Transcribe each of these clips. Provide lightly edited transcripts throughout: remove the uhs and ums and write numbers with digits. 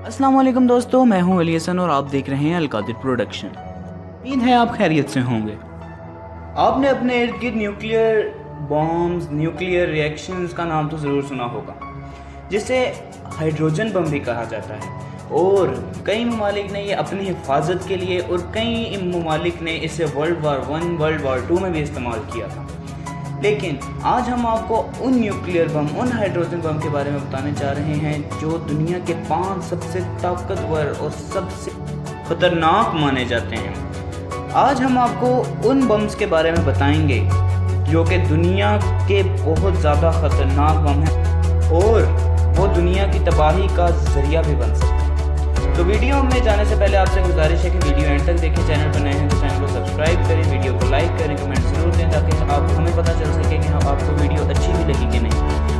अस्सलाम वालेकुम दोस्तों, मैं हूं अली हसन और आप देख रहे हैं अलकादिर प्रोडक्शन। उम्मीद है आप खैरियत से होंगे। आपने अपने इर्द गिर्द न्यूक्लियर बॉम्ब्स, न्यूक्लियर रिएक्शंस का नाम तो ज़रूर सुना होगा, जिसे हाइड्रोजन बम भी कहा जाता है। और कई ममालिक ने ये अपनी हिफाजत के लिए और कई ममालिक ने इसे वर्ल्ड वार 1, वर्ल्ड वार 2 में भी इस्तेमाल किया था। लेकिन आज हम आपको उन न्यूक्लियर बम, उन हाइड्रोजन बम के बारे में बताने जा रहे हैं जो दुनिया के 5 सबसे ताकतवर और सबसे खतरनाक माने जाते हैं। आज हम आपको उन बम्स के बारे में बताएंगे जो कि दुनिया के बहुत ज़्यादा खतरनाक बम हैं और वो दुनिया की तबाही का ज़रिया भी बन सकते हैं। तो वीडियो में जाने से पहले आपसे गुजारिश है कि वीडियो एंड तक देखें। चैनल पर नए हैं तो चैनल को सब्सक्राइब करें, वीडियो को लाइक करें, कमेंट जरूर दें ताकि आप हमें पता चल सके कि हाँ आपको वीडियो अच्छी भी लगी कि नहीं।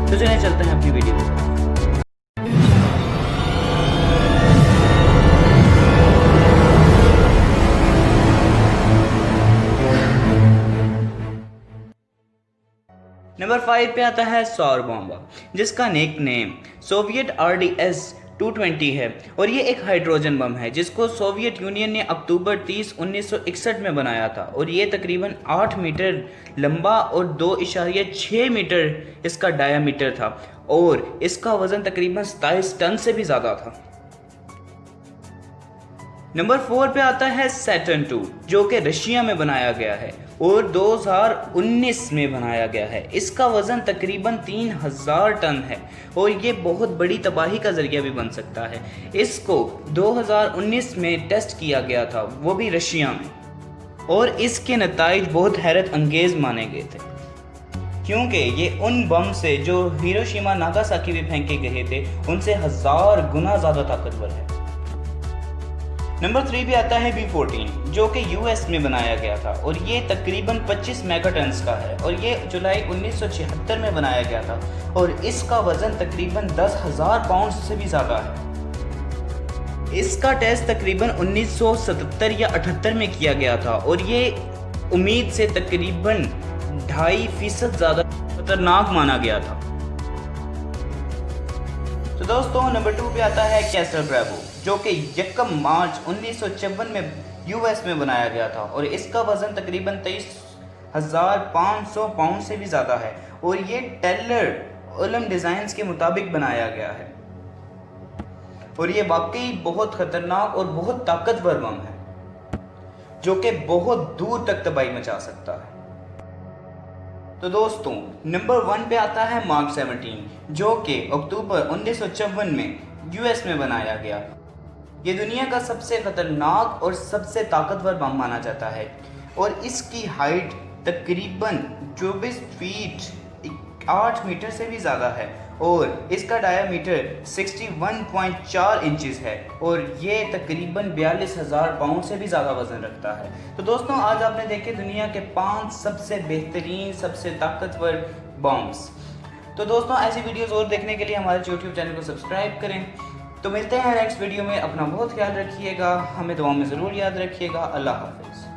तो चलिए चलते हैं अपनी वीडियो को। नंबर 5 पे आता है सौर बॉम्ब, जिसका नेक नेम सोवियत RDS 220 है और ये एक हाइड्रोजन बम है जिसको सोवियत यूनियन ने अक्टूबर 30, 1961 में बनाया था। और ये तकरीबन 8 मीटर लंबा और 2.6 मीटर इसका डायामीटर था और इसका वज़न तकरीबन 27 टन से भी ज़्यादा था। नंबर 4 पे आता है सैटर्न 2, जो कि रशिया में बनाया गया है और 2019 में बनाया गया है। इसका वज़न तकरीबन 3000 टन है और ये बहुत बड़ी तबाही का ज़रिया भी बन सकता है। इसको 2019 में टेस्ट किया गया था, वो भी रशिया में, और इसके नताइज बहुत हैरत अंगेज़ माने गए थे क्योंकि ये उन बम से जो हिरोशिमा नागासाकी में फेंके गए थे उनसे 1000 गुना ज़्यादा ताकतवर है। नंबर 3 पे आता है B14, जो कि US में बनाया गया था और ये तकरीबन 25 मेगाटन्स का है और ये जुलाई 1976 में बनाया गया था और इसका वज़न तकरीबन 10,000 पाउंड से भी ज़्यादा है। इसका टेस्ट तकरीबन 1977 या 78 में किया गया था और ये उम्मीद से तकरीबन 2.5% ज़्यादा खतरनाक माना गया था। तो दोस्तों नंबर 2 पे आता है कैसल ब्रावो, जो कि 1 मार्च 1954 में US में बनाया गया था और इसका वज़न तकरीबन 23,500 पाउंड से भी ज़्यादा है और ये टेलर उलम डिज़ाइंस के मुताबिक बनाया गया है और ये वाकई बहुत ख़तरनाक और बहुत ताकतवर बम है जो कि बहुत दूर तक तबाही मचा सकता है। तो दोस्तों नंबर 1 पे आता है मार्क 17, जो कि अक्टूबर 1954 में US में बनाया गया। ये दुनिया का सबसे ख़तरनाक और सबसे ताकतवर बम माना जाता है और इसकी हाइट तकरीबन 24 फीट 8 मीटर से भी ज़्यादा है और इसका डायामीटर 61.4 इंचेस है और ये तकरीबन 42,000 पाउंड से भी ज़्यादा वज़न रखता है। तो दोस्तों आज आपने देखे दुनिया के 5 सबसे बेहतरीन, सबसे ताकतवर बम्स। तो दोस्तों ऐसी वीडियोज़ और देखने के लिए हमारे YouTube चैनल को सब्सक्राइब करें। तो मिलते हैं नेक्स्ट वीडियो में। अपना बहुत ख्याल रखिएगा, हमें दुआ में ज़रूर याद रखिएगा। अल्लाह हाफ़िज़।